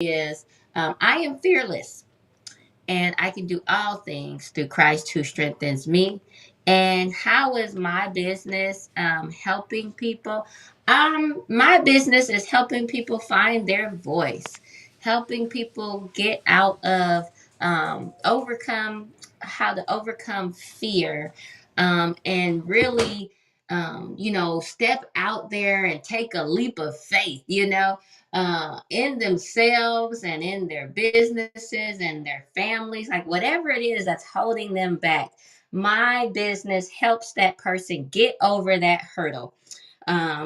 is I am fearless and I can do all things through Christ who strengthens me. And how is my business helping people? My business is helping people find their voice, helping people get out of overcome how to overcome fear, and really, step out there and take a leap of faith. In themselves and in their businesses and their families, like whatever it is that's holding them back. My business helps that person get over that hurdle.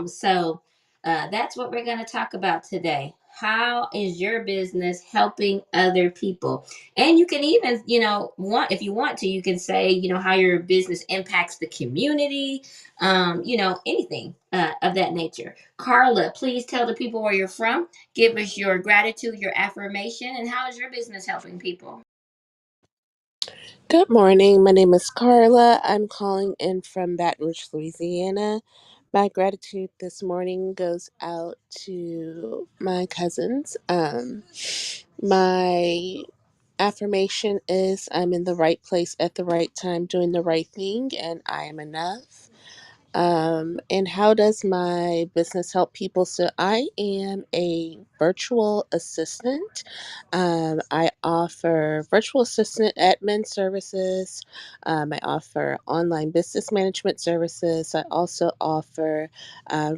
So that's what we're going to talk about today. How is your business helping other people? And you can even, if you want to, you can say, how your business impacts the community, anything of that nature. Carla, please tell the people where you're from. Give us your gratitude, your affirmation, and how is your business helping people? Good morning. My name is Carla. I'm calling in from Baton Rouge, Louisiana. My gratitude this morning goes out to my cousins. My affirmation is I'm in the right place at the right time, doing the right thing, and I am enough. And how does my business help people? So I am a virtual assistant. I offer virtual assistant admin services. I offer online business management services. I also offer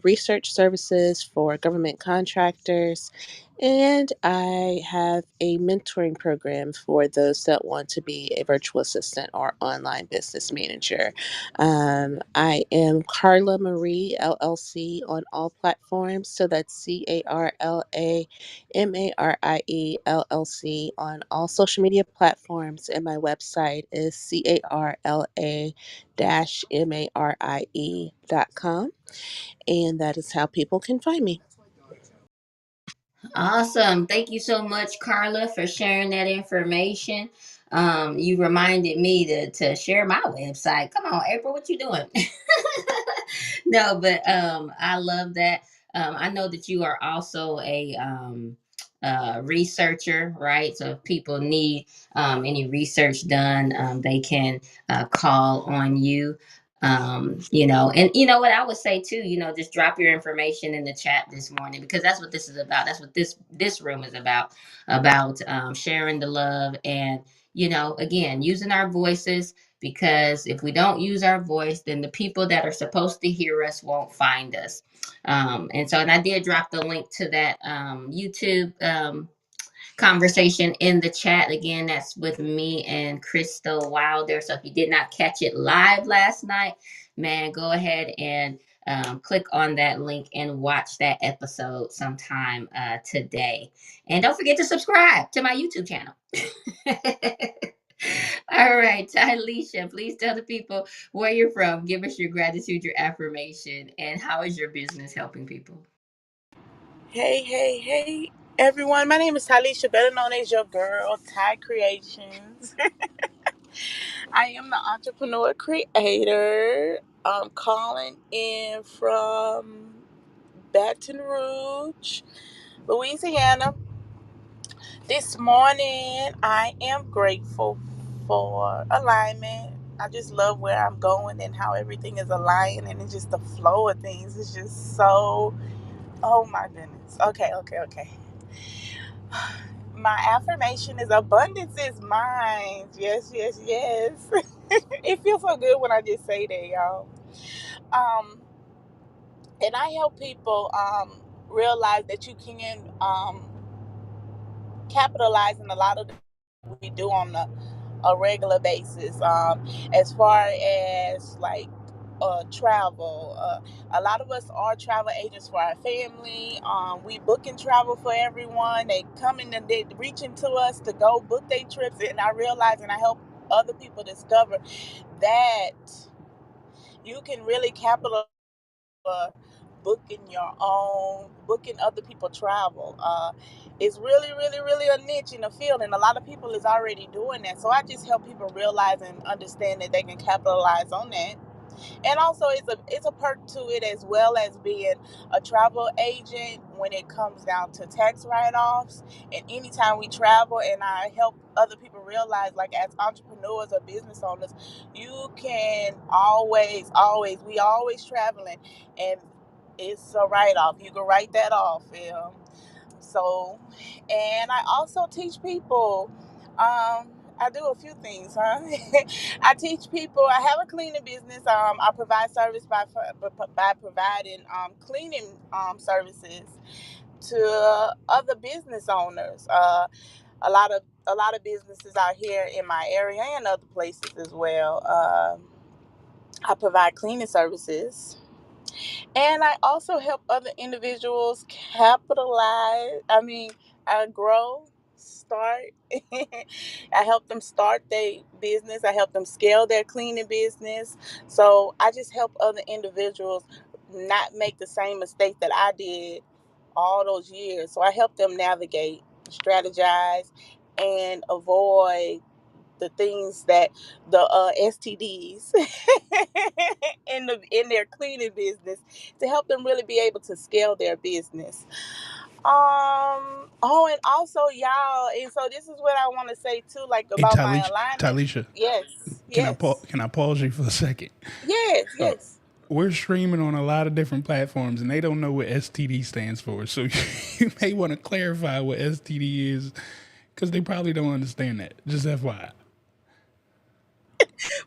research services for government contractors. And I have a mentoring program for those that want to be a virtual assistant or online business manager. I am Carla Marie LLC on all platforms. So that's CarlaMarie LLC on all social media platforms. And my website is CarlaMarie.com. And that is how people can find me. Awesome. Thank you so much, Carla, for sharing that information. You reminded me to share my website. Come on, April, what you doing? No, but I love that. I know that you are also a researcher, right? So if people need any research done, they can call on you. And you know what I would say too, just drop your information in the chat this morning, because that's what this is about. That's what this room is about sharing the love and, again, using our voices, because if we don't use our voice, then the people that are supposed to hear us won't find us. And I did drop the link to that YouTube conversation in the chat. Again, that's with me and Crystal Wilder. So if you did not catch it live last night, man, go ahead and click on that link and watch that episode sometime today. And don't forget to subscribe to my YouTube channel. All right, Alicia, please tell the people where you're from. Give us your gratitude, your affirmation, and how is your business helping people? Hey, everyone. My name is Talisha, better known as your girl, Ty Creations. I am the entrepreneur creator. I'm calling in from Baton Rouge, Louisiana. This morning, I am grateful for alignment. I just love where I'm going and how everything is aligned, and it's just the flow of things. It's just so, oh my goodness. Okay. My affirmation is abundance is mine. Yes. It feels so good when I just say that, y'all. Um, and I help people realize that you can capitalize in a lot of we do on a regular basis. As far as like travel, a lot of us are travel agents for our family. We book and travel for everyone. They come in and they reaching to us to go book their trips, and I realize and I help other people discover that you can really capitalize booking your own, booking other people travel. It's really a niche in the field, and a lot of people is already doing that. So I just help people realize and understand that they can capitalize on that. And also it's a perk to it, as well as being a travel agent when it comes down to tax write-offs. And anytime we travel, and I help other people realize, like, as entrepreneurs or business owners, you can we always traveling, and it's a write-off. You can write that off. So, and I also teach people. I do a few things, huh? I teach people. I have a cleaning business. I provide service by providing cleaning services to other business owners. A lot of businesses out here in my area and other places as well. I provide cleaning services, and I also help other individuals grow, start. I help them start their business. I help them scale their cleaning business. So I just help other individuals not make the same mistake that I did all those years. So I help them navigate, strategize, and avoid the things that the STDs in their cleaning business, to help them really be able to scale their business. Oh, and also, y'all, and so this is what I want to say too, like, Hey, about my alignment. Talisha, Yes, yes, can I pause you for a second? yes, Uh, yes. we're streaming on a lot of different platforms, and they don't know what STD stands for. So you may want to clarify what STD is, because they probably don't understand that. Just FYI.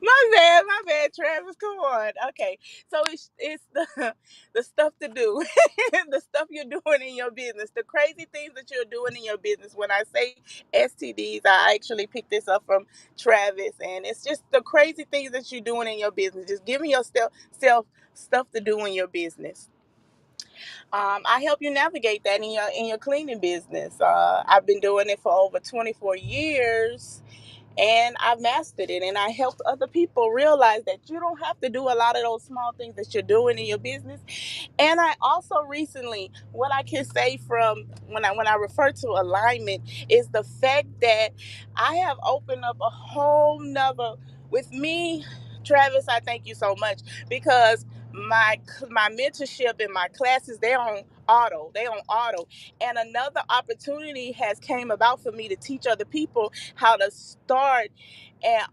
My bad, Travis. Come on. Okay, so it's the the stuff to do, the stuff you're doing in your business, the crazy things that you're doing in your business. When I say STDs, I actually picked this up from Travis, and it's just the crazy things that you're doing in your business. Just giving yourself stuff to do in your business. I help you navigate that in your cleaning business. I've been doing it for over 24 years, and I've mastered it. And I helped other people realize that you don't have to do a lot of those small things that you're doing in your business. And I also recently, what I can say from when I refer to alignment, is the fact that I have opened up a whole nother, with me, Travis. I thank you so much, because my mentorship and my classes, they on auto, and another opportunity has came about for me to teach other people how to start and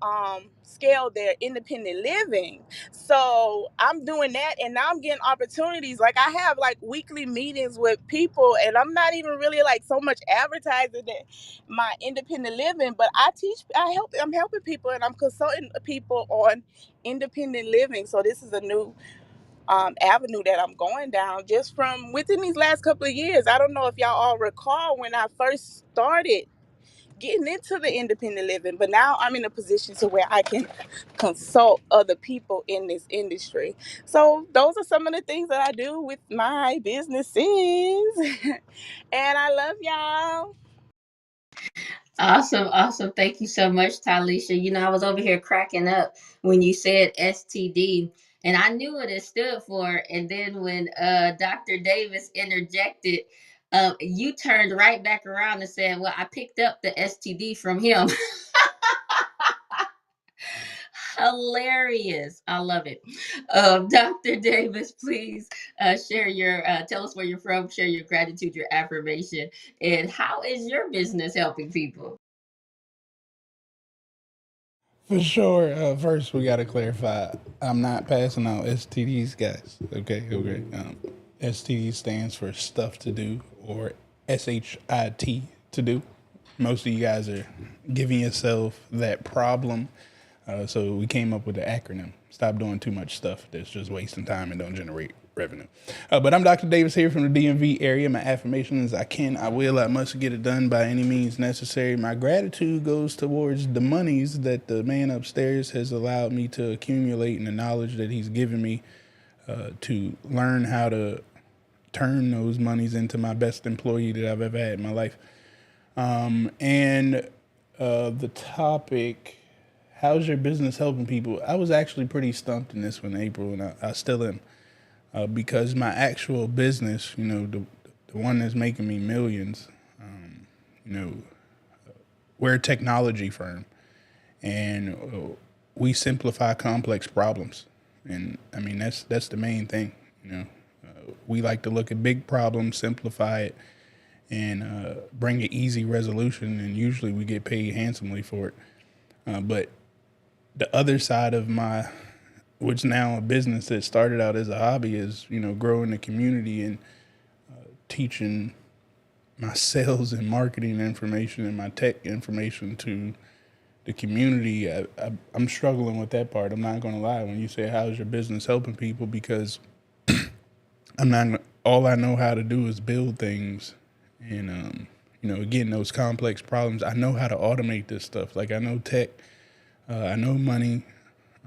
scale their independent living. So I'm doing that, and now I'm getting opportunities. Like, I have like weekly meetings with people, and I'm not even really like so much advertising that my independent living, but I'm helping people, and I'm consulting people on independent living. So this is a new avenue that I'm going down, just from within these last couple of years. I don't know if y'all all recall when I first started getting into the independent living, but now I'm in a position to where I can consult other people in this industry. So those are some of the things that I do with my businesses. And I love y'all. Awesome, awesome. Thank you so much, Talisha. I was over here cracking up when you said STD, and I knew what it stood for. And then when Dr. Davis interjected, you turned right back around and said, "Well, I picked up the STD from him." Hilarious. I love it. Dr. Davis, please share tell us where you're from, share your gratitude, your affirmation, and how is your business helping people? For sure. First, we got to clarify. I'm not passing out STDs, guys. Okay, okay. STD stands for stuff to do, or SHIT to do. Most of you guys are giving yourself that problem. So we came up with the acronym. Stop doing too much stuff that's just wasting time and don't generate revenue. But I'm Dr. Davis here from the DMV area. My affirmation is: I can, I will, I must get it done by any means necessary. My gratitude goes towards the monies that the man upstairs has allowed me to accumulate, and the knowledge that he's given me to learn how to turn those monies into my best employee that I've ever had in my life. And the topic, how's your business helping people? I was actually pretty stumped in this one, April, and I still am. Because my actual business, the one that's making me millions, you know, we're a technology firm, and we simplify complex problems. And I mean, that's the main thing. You know, we like to look at big problems, simplify it, and bring an easy resolution, and usually we get paid handsomely for it. But the other side of my, which now a business that started out as a hobby, is, you know, growing the community and teaching my sales and marketing information and my tech information to the community. I'm struggling with that part. I'm not going to lie. When you say how's your business helping people, because I'm not. All I know how to do is build things, and you know, again, those complex problems. I know how to automate this stuff. Like I know tech. I know money.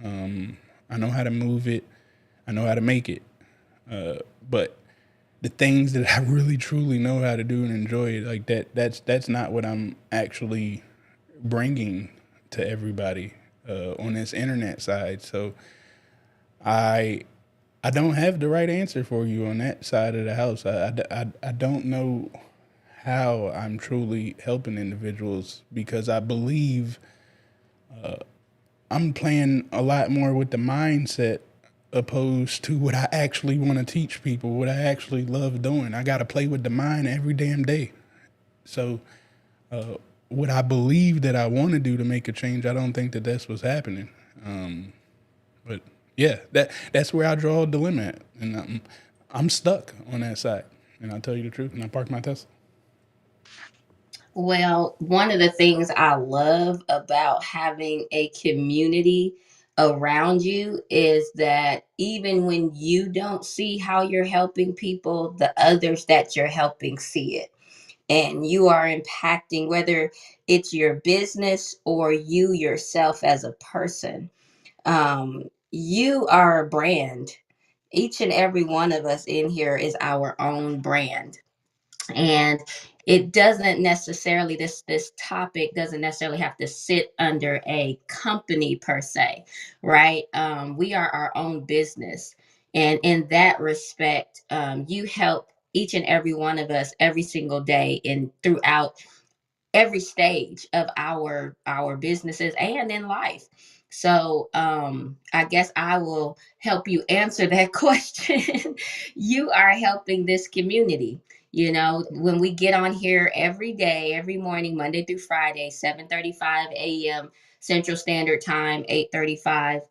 I know how to move it. I know how to make it. But the things that I really truly know how to do and enjoy, like that's not what I'm actually bringing to everybody on this internet side. So I I don't have the right answer for you on that side of the house. I don't know how I'm truly helping individuals, because I believe I'm playing a lot more with the mindset opposed to what I actually want to teach people, what I actually love doing. I got to play with the mind every damn day. So what I believe that I want to do to make a change, I don't think that that's what's happening. But yeah, that's where I draw the limit, and I'm stuck on that side. And I'll tell you the truth. And I parked my Tesla. Well, one of the things I love about having a community around you is that even when you don't see how you're helping people, the others that you're helping see it. And you are impacting, whether it's your business or you yourself as a person. You are a brand. Each and every one of us in here is our own brand. And it doesn't necessarily, this topic doesn't necessarily have to sit under a company per se, right? We are our own business, and in that respect, you help each and every one of us every single day and throughout every stage of our businesses and in life. So I guess I will help you answer that question. You are helping this community. You know, when we get on here every day, every morning, Monday through Friday, 7:35 a.m. Central Standard Time, 8:35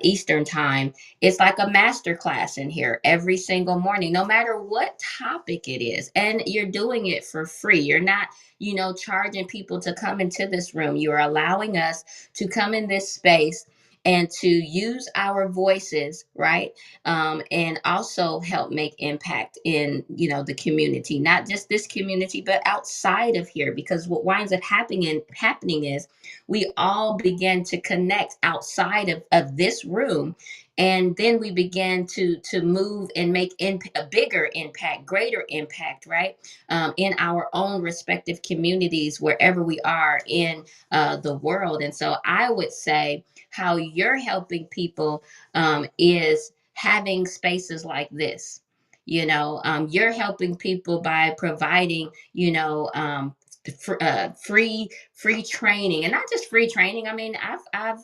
Eastern Time. It's like a master class in here every single morning, no matter what topic it is. And you're doing it for free. You're not, charging people to come into this room. You're allowing us to come in this space and to use our voices, right? And also help make impact in, the community, not just this community, but outside of here. Because what winds up happening is we all begin to connect outside of this room, and then we begin to move and make a bigger impact, greater impact, right? In our own respective communities, wherever we are in the world. And so I would say how you're helping people is having spaces like this. You're helping people by providing, free training, and not just free training. I mean, I've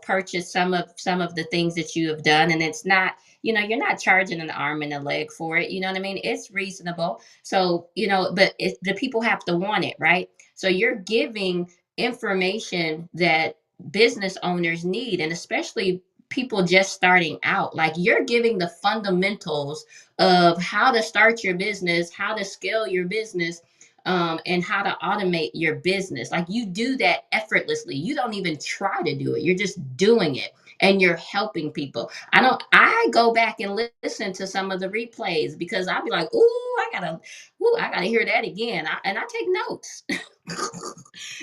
purchased some of the things that you have done, and it's not, you're not charging an arm and a leg for it. You know what I mean? It's reasonable. So, but the people have to want it, right? So you're giving information that business owners need, and especially people just starting out. Like, you're giving the fundamentals of how to start your business, how to scale your business, and how to automate your business. Like, you do that effortlessly. You don't even try to do it. You're just doing it, and you're helping people. I go back and listen to some of the replays because I'll be like, I gotta hear that again. And I take notes.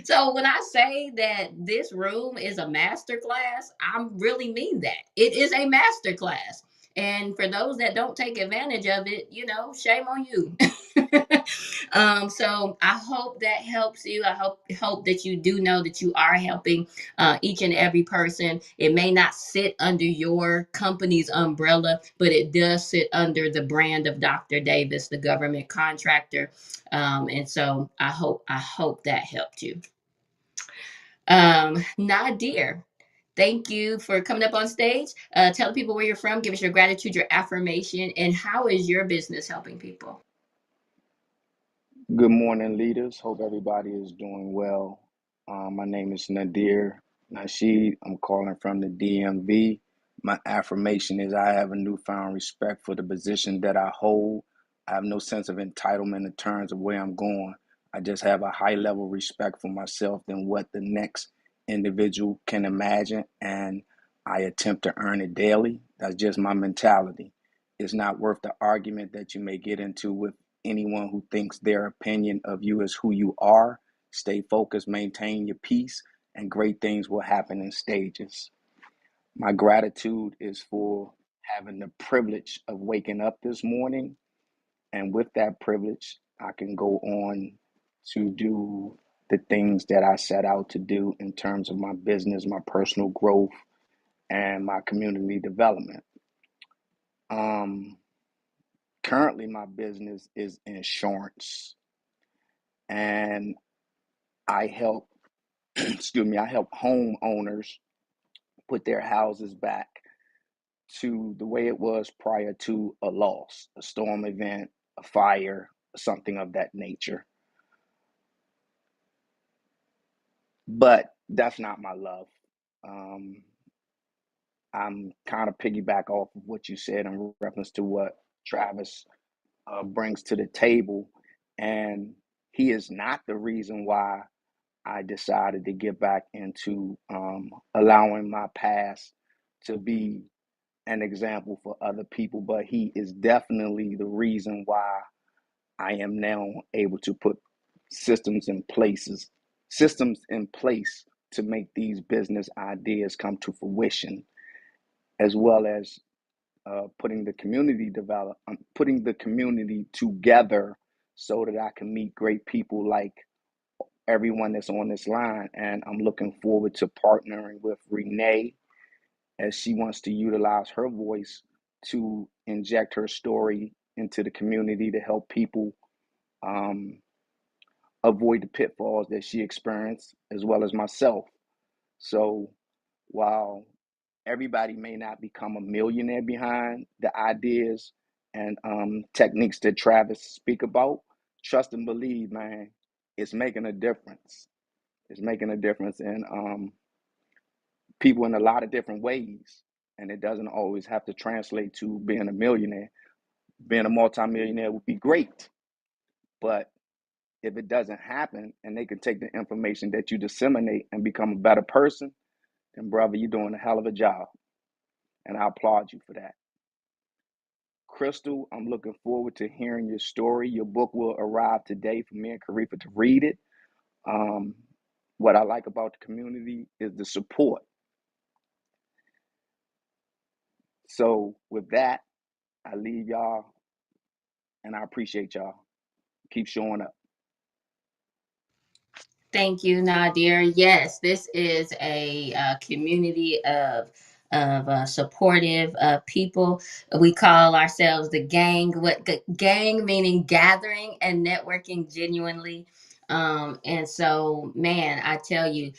So when I say that this room is a master class, I really mean that. It is a master class. And for those that don't take advantage of it, shame on you. So I hope that helps you. I hope that you do know that you are helping each and every person. It may not sit under your company's umbrella, but it does sit under the brand of Dr. Davis, the government contractor. And so I hope that helped you. Nadir, Thank you for coming up on stage. Tell people where you're from. Give us your gratitude, your affirmation, and how is your business helping people? Good morning, leaders. Hope everybody is doing well. My name is Nadir Nasheed. I'm calling from the DMV. My affirmation is I have a newfound respect for the position that I hold. I have no sense of entitlement in terms of where I'm going. I just have a high level respect for myself than what the next individual can imagine, and I attempt to earn it daily. That's just my mentality. It's not worth the argument that you may get into with anyone who thinks their opinion of you is who you are. Stay focused, maintain your peace, and great things will happen in stages. My gratitude is for having the privilege of waking up this morning. And with that privilege, I can go on to do the things that I set out to do in terms of my business, my personal growth, and my community development. Um, Currently, my business is insurance, and I help, excuse me, I help homeowners put their houses back to the way it was prior to a loss, a storm event, a fire, something of that nature. But that's not my love. Um, I'm kind of piggyback off of what you said in reference to what Travis brings to the table. And he is not the reason why I decided to get back into allowing my past to be an example for other people, but he is definitely the reason why I am now able to put systems in place to make these business ideas come to fruition, as well as putting the community together so that I can meet great people like everyone that's on this line. And I'm looking forward to partnering with Renee as she wants to utilize her voice to inject her story into the community to help people um, avoid the pitfalls that she experienced, as well as myself. So while everybody may not become a millionaire behind the ideas and techniques that Travis speak about, trust and believe, man, it's making a difference. It's making a difference in people in a lot of different ways. And it doesn't always have to translate to being a millionaire. Being a multimillionaire would be great. But if it doesn't happen and they can take the information that you disseminate and become a better person, then, brother, you're doing a hell of a job. And I applaud you for that. Crystal, I'm looking forward to hearing your story. Your book will arrive today for me and Karifa to read it. Um, what I like about the community is the support. So, with that, I leave y'all and I appreciate y'all. Keep showing up. Thank you, Nadir. Yes, this is a community of supportive people. We call ourselves the gang. What gang meaning gathering and networking genuinely. And so, man, I tell you,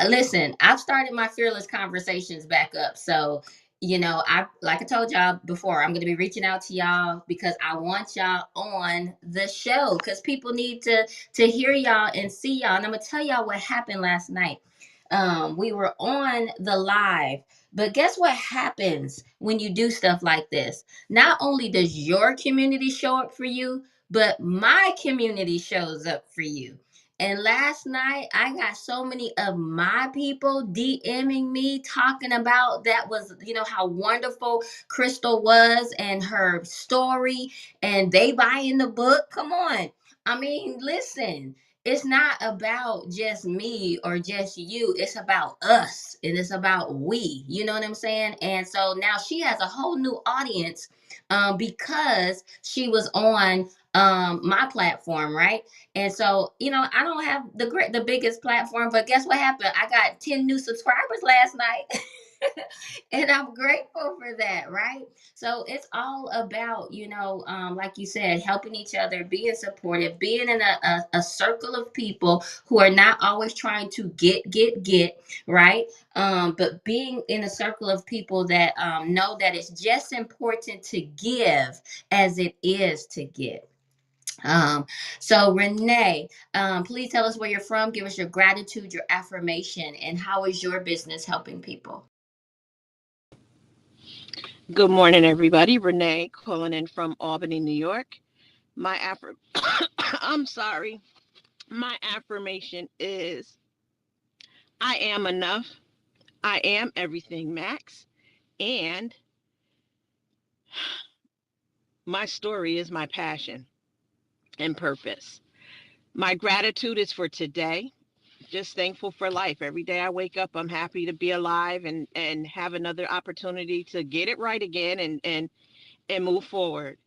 listen, I've started my fearless conversations back up. So, I like I told y'all before, I'm gonna be reaching out to y'all because I want y'all on the show because people need to hear y'all and see y'all. And I'm gonna tell y'all what happened last night. We were on the live, but guess what happens when you do stuff like this? Not only does your community show up for you, but my community shows up for you. And last night, I got so many of my people DMing me talking about that was, how wonderful Crystal was and her story, and they buying the book. Come on. I mean, listen, it's not about just me or just you. It's about us and it's about we. You know what I'm saying? And so now she has a whole new audience because she was on my platform, right? And so, I don't have the biggest platform, but guess what happened? I got 10 new subscribers last night. And I'm grateful for that, right? So it's all about, like you said, helping each other, being supportive, being in a circle of people who are not always trying to get, right? But being in a circle of people that know that it's just important to give as it is to get. Um, so Renee, please tell us where you're from, give us your gratitude, your affirmation, and how is your business helping people? Good morning, everybody. Renee calling in from Albany, New York. My I'm sorry. My affirmation is I am enough. I am everything, Max. And my story is my passion and purpose. My gratitude is for today. Just thankful for life. Every day I wake up, I'm happy to be alive and have another opportunity to get it right again and move forward.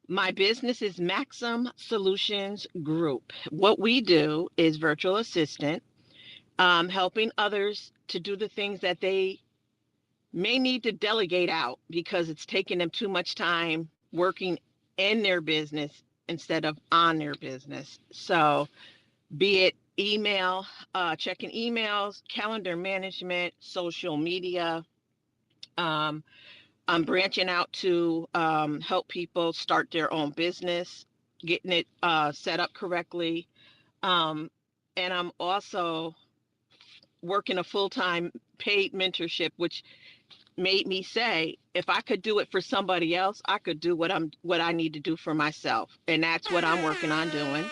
My business is Maxim Solutions Group. What we do is virtual assistant, helping others to do the things that they may need to delegate out because it's taking them too much time working in their business instead of on their business. So, be it email, checking emails, calendar management, social media. Um, I'm branching out to help people start their own business, getting it set up correctly. Um, and I'm also working a full-time paid mentorship, which made me say, if I could do it for somebody else, I could do what I need to do for myself. And that's what I'm working on doing.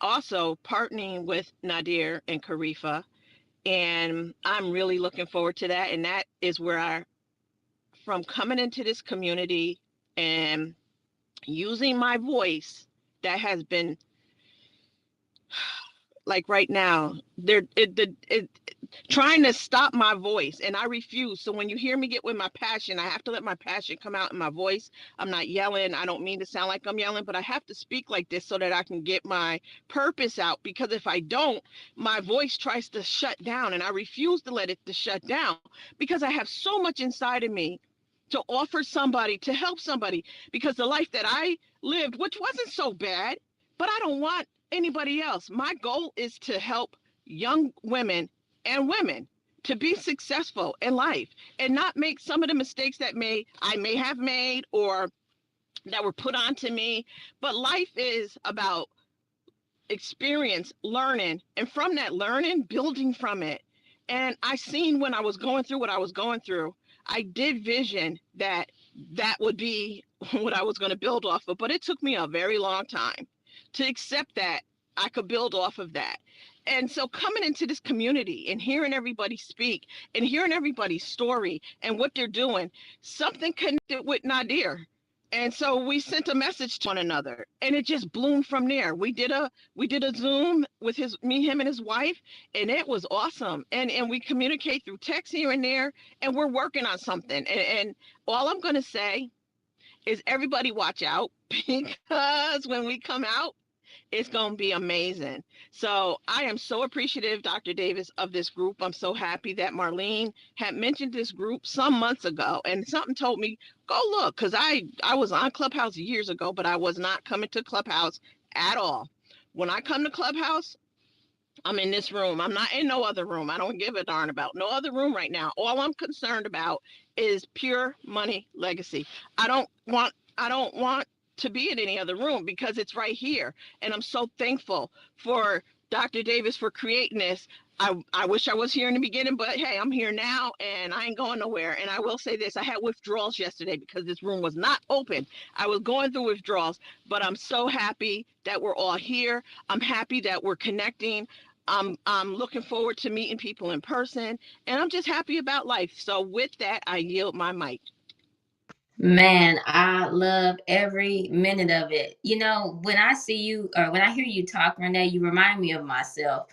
Also partnering with Nadir and Karifa. And I'm really looking forward to that. And that is where from coming into this community and using my voice that has been like right now trying to stop my voice, and I refuse. So when you hear me get with my passion, I have to let my passion come out in my voice. I'm not yelling. I don't mean to sound like I'm yelling, but I have to speak like this so that I can get my purpose out, because if I don't, my voice tries to shut down, and I refuse to let it to shut down because I have so much inside of me to offer somebody, to help somebody, because the life that I lived, which wasn't so bad, but I don't want anybody else. My goal is to help young women to be successful in life and not make some of the mistakes that I may have made or that were put onto me. But life is about experience, learning, and from that learning, building from it. And I seen when I was going through what I was going through, I did vision that would be what I was going to build off of. But it took me a very long time to accept that I could build off of that. And so coming into this community and hearing everybody speak and hearing everybody's story and what they're doing, something connected with Nadir. And so we sent a message to one another, and it just bloomed from there. We did a Zoom with him and his wife, and it was awesome. And we communicate through text here and there, and we're working on something. And all I'm gonna say is everybody watch out because when we come out, it's going to be amazing. So I am so appreciative, Dr. Davis, of this group. I'm so happy that Marlene had mentioned this group some months ago, and something told me, go look, because I was on Clubhouse years ago, but I was not coming to Clubhouse at all. When I come to Clubhouse, I'm in this room. I'm not in no other room. I don't give a darn about no other room right now. All I'm concerned about is pure money legacy. I don't want to be in any other room because it's right here. And I'm so thankful for Dr. Davis for creating this. I wish I was here in the beginning, but hey, I'm here now and I ain't going nowhere. And I will say this, I had withdrawals yesterday because this room was not open. I was going through withdrawals, but I'm so happy that we're all here. I'm happy that we're connecting. I'm looking forward to meeting people in person, and I'm just happy about life. So with that, I yield my mic. Man, I love every minute of it. When I see you or when I hear you talk, Renee, you remind me of myself.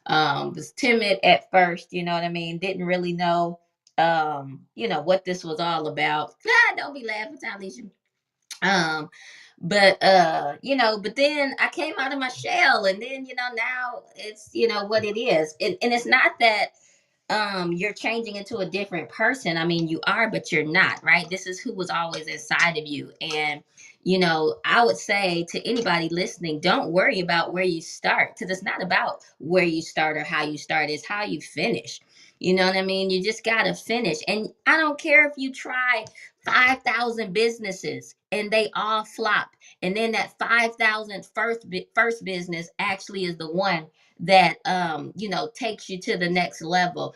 Was timid at first, you know what I mean? Didn't really know what this was all about. Don't be laughing, Talisha. Um, but then I came out of my shell, and then now it's what it is. And it's not that you're changing into a different person. I mean, you are, but you're not, right? This is who was always inside of you. And I would say to anybody listening, don't worry about where you start, because it's not about where you start or how you start, it's how you finish. You know what I mean? You just got to finish. And I don't care if you try 5,000 businesses and they all flop, and then that 5,000 first business actually is the one that takes you to the next level.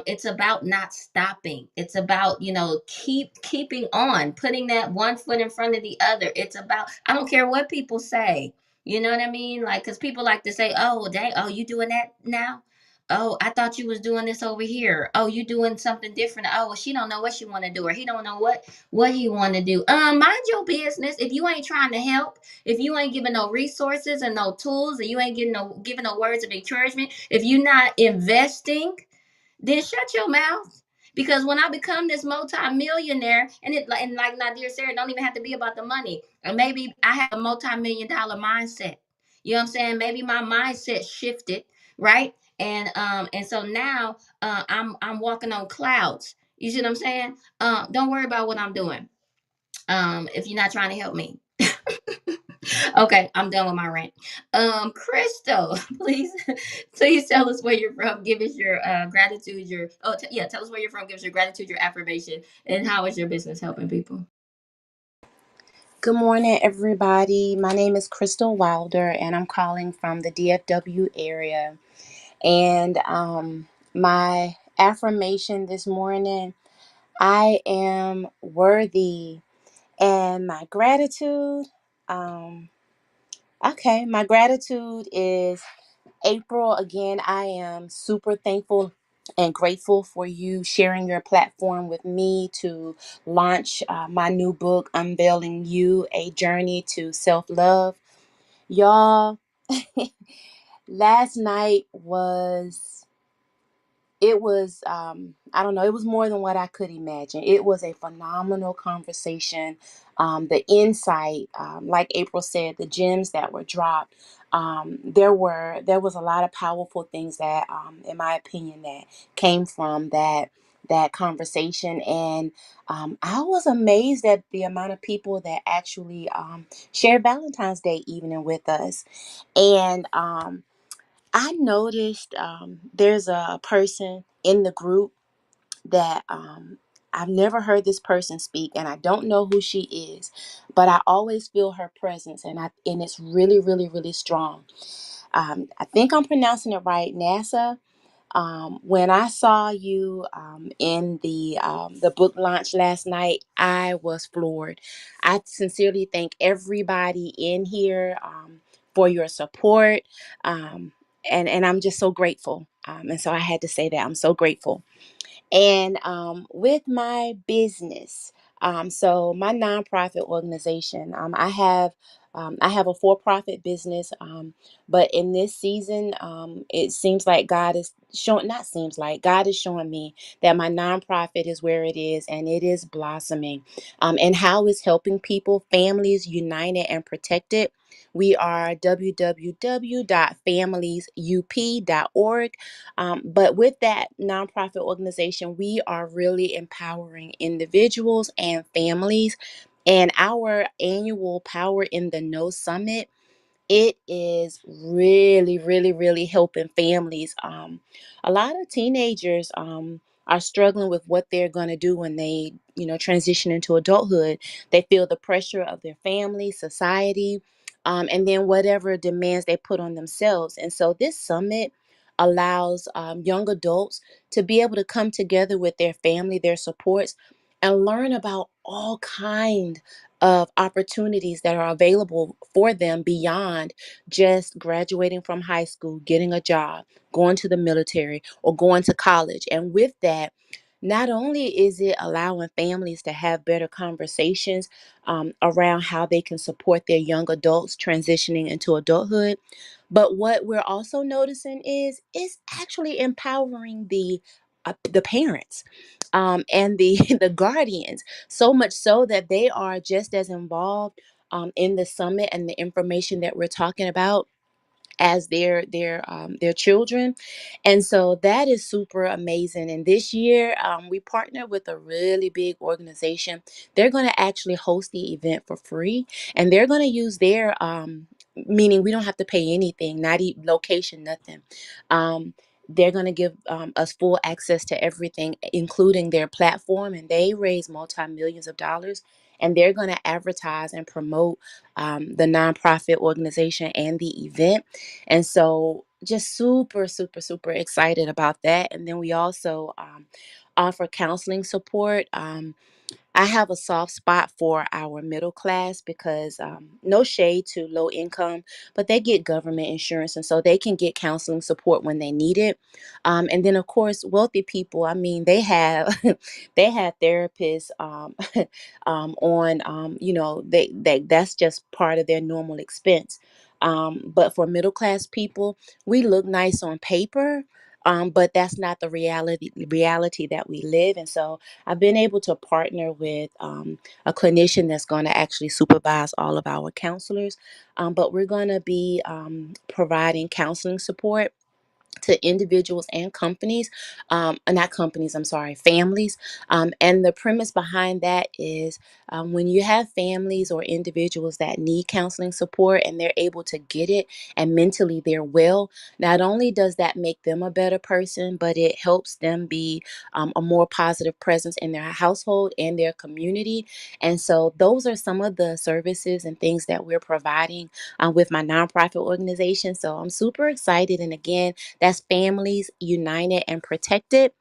It's about not stopping. It's about keeping on, putting that one foot in front of the other. It's about, I don't care what people say. You know what I mean? Like, because people like to say, oh dang, oh, you doing that now? Oh, I thought you was doing this over here. Oh, you doing something different. Oh, well, she don't know what she want to do, or he don't know what he want to do. Mind your business. If you ain't trying to help, if you ain't giving no resources and no tools, and you ain't giving no words of encouragement, if you're not investing, then shut your mouth. Because when I become this multi-millionaire, and like Nadir said, it don't even have to be about the money. And maybe I have a multi-million-dollar mindset. You know what I'm saying? Maybe my mindset shifted, right? And so now I'm walking on clouds. You see what I'm saying? Don't worry about what I'm doing. If you're not trying to help me. Okay, I'm done with my rant. Crystal, please tell us where you're from. Give us your gratitude. Tell us where you're from. Give us your gratitude, your affirmation, and how is your business helping people. Good morning, everybody. My name is Crystal Wilder, and I'm calling from the DFW area. And my affirmation this morning, I am worthy. And my gratitude, my gratitude is April. Again, I am super thankful and grateful for you sharing your platform with me to launch my new book, Unveiling You, A Journey to Self-Love. Y'all, last night I don't know, it was more than what I could imagine. It was a phenomenal conversation. The insight, like April said, the gems that were dropped. There was a lot of powerful things that, in my opinion, that came from that conversation. And I was amazed at the amount of people that actually shared Valentine's Day evening with us. And I noticed there's a person in the group that I've never heard this person speak, and I don't know who she is, but I always feel her presence, and it's really, really, really strong. I think I'm pronouncing it right, NASA. When I saw you in the book launch last night, I was floored. I sincerely thank everybody in here for your support, um, and I'm just so grateful. And so I had to say that I'm so grateful. And with my business, so my nonprofit organization, I have a for-profit business, but in this season, it seems like God is showing. Not seems like God is showing me that my nonprofit is where it is, and it is blossoming, and how it's helping people, families united and protected. We are www.familiesup.org. But with that nonprofit organization, we are really empowering individuals and families. And our annual Power in the Know Summit, it is really, really, really helping families. A lot of teenagers are struggling with what they're going to do when they, transition into adulthood. They feel the pressure of their family, society, and then whatever demands they put on themselves. And so this summit allows young adults to be able to come together with their family, their supports, and learn about all kind of opportunities that are available for them beyond just graduating from high school, getting a job, going to the military, or going to college. And with that, not only is it allowing families to have better conversations around how they can support their young adults transitioning into adulthood, but what we're also noticing is it's actually empowering the parents and the the guardians, so much so that they are just as involved in the summit and the information that we're talking about as their children. And so that is super amazing. And this year, we partner with a really big organization. They're going to actually host the event for free, and they're going to use their meaning we don't have to pay anything, not location, nothing. They're going to give us full access to everything, including their platform, and they raise multi-millions of dollars. And they're going to advertise and promote the nonprofit organization and the event. And so, just super, super, super excited about that. And then we also offer counseling support. I have a soft spot for our middle class because no shade to low income, but they get government insurance, and so they can get counseling support when they need it. And then, of course, wealthy people. I mean, they have they have therapists on. That's just part of their normal expense. But for middle class people, we look nice on paper. But that's not the reality that we live. And so I've been able to partner with a clinician that's going to actually supervise all of our counselors. But we're going to be providing counseling support to individuals and companies, not companies, I'm sorry, families. And the premise behind that is when you have families or individuals that need counseling support and they're able to get it and mentally they're well, not only does that make them a better person, but it helps them be a more positive presence in their household and their community. And so those are some of the services and things that we're providing with my nonprofit organization. So I'm super excited. And again, that's Families United and Protected.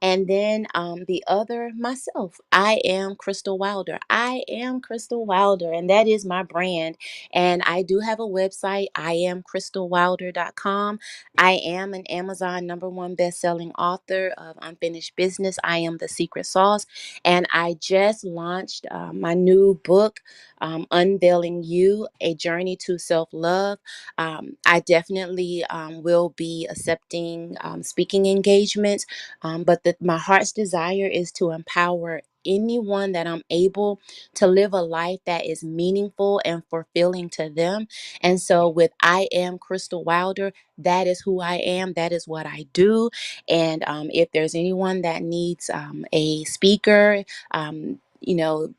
And then the other, myself, I am Crystal Wilder. I am Crystal Wilder, and that is my brand. And I do have a website, iamcrystalwilder.com. I am an Amazon #1 best-selling author of Unfinished Business. I am the secret sauce. And I just launched my new book, Unveiling You, A Journey to Self-Love. I definitely will be accepting speaking engagements, but my heart's desire is to empower anyone that I'm able to live a life that is meaningful and fulfilling to them. And so, with I Am Crystal Wilder, that is who I am, that is what I do. And if there's anyone that needs a speaker,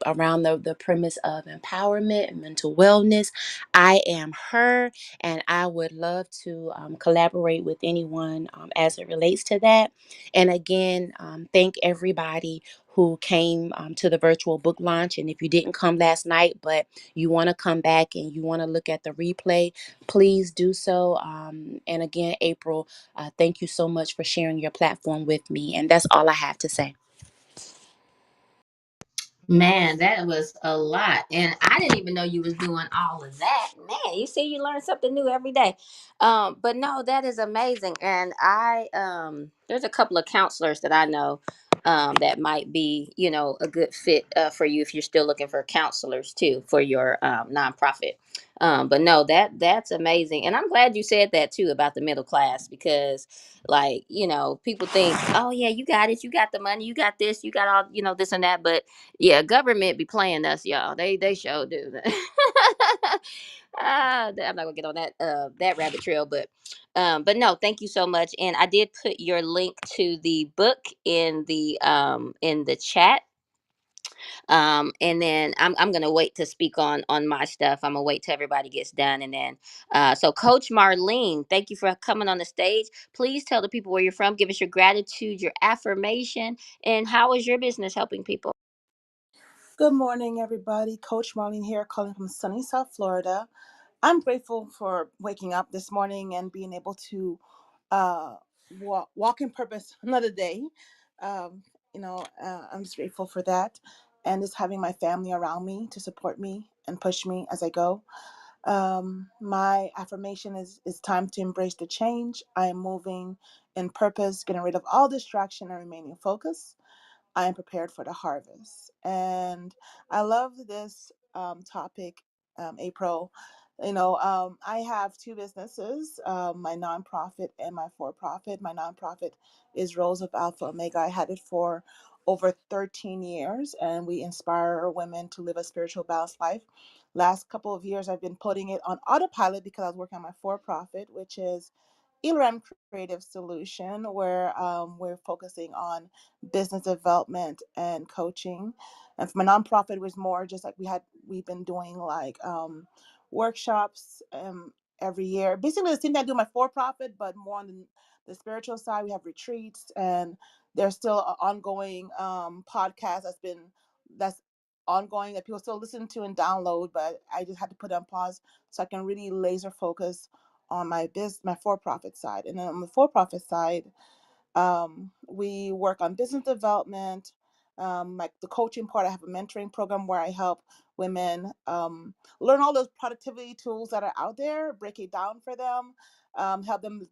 around the premise of empowerment and mental wellness, I am her, and I would love to collaborate with anyone as it relates to that. And again, thank everybody who came to the virtual book launch. And if you didn't come last night, but you want to come back and you want to look at the replay, please do so. And again, April, thank you so much for sharing your platform with me. And that's all I have to say. Man, that was a lot. And I didn't even know you was doing all of that. Man, you see you learn something new every day. But no, that is amazing. And I there's a couple of counselors that I know that might be, a good fit for you if you're still looking for counselors too for your nonprofit. But no, that's amazing. And I'm glad you said that too about the middle class because like, people think, oh yeah, you got it, you got the money, you got this, you got all, this and that, but yeah, government be playing us, y'all. They sure do. I'm not gonna get on that rabbit trail, but no, thank you so much. And I did put your link to the book in the chat. And then I'm gonna wait to speak on my stuff. I'm gonna wait till everybody gets done, and then so Coach Marlene, thank you for coming on the stage. Please tell the people where you're from. Give us your gratitude, your affirmation, and how is your business helping people. Good morning, everybody. Coach Marlene here, calling from sunny South Florida. I'm grateful for waking up this morning and being able to uh, walk in purpose another day. Um, I'm just grateful for that, and just having my family around me to support me and push me as I go. My affirmation is it's time to embrace the change. I am moving in purpose, getting rid of all distraction and remaining focused. I am prepared for the harvest. And I love this topic, April. I have two businesses, my nonprofit and my for profit. My nonprofit is Rose of Alpha Omega. I had it for over 13 years, and we inspire women to live a spiritual balanced life. Last couple of years, I've been putting it on autopilot because I was working on my for-profit, which is ELRAM Creative Solution, where we're focusing on business development and coaching. And for my nonprofit, it was more just like we've been doing like workshops every year. Basically, the same thing I do my for-profit, but more on the spiritual side. We have retreats, and there's still an ongoing podcast that's ongoing that people still listen to and download. But I just had to put it on pause so I can really laser focus on my for-profit side. And then on the for-profit side, we work on business development, like the coaching part. I have a mentoring program where I help women learn all those productivity tools that are out there, break it down for them, help them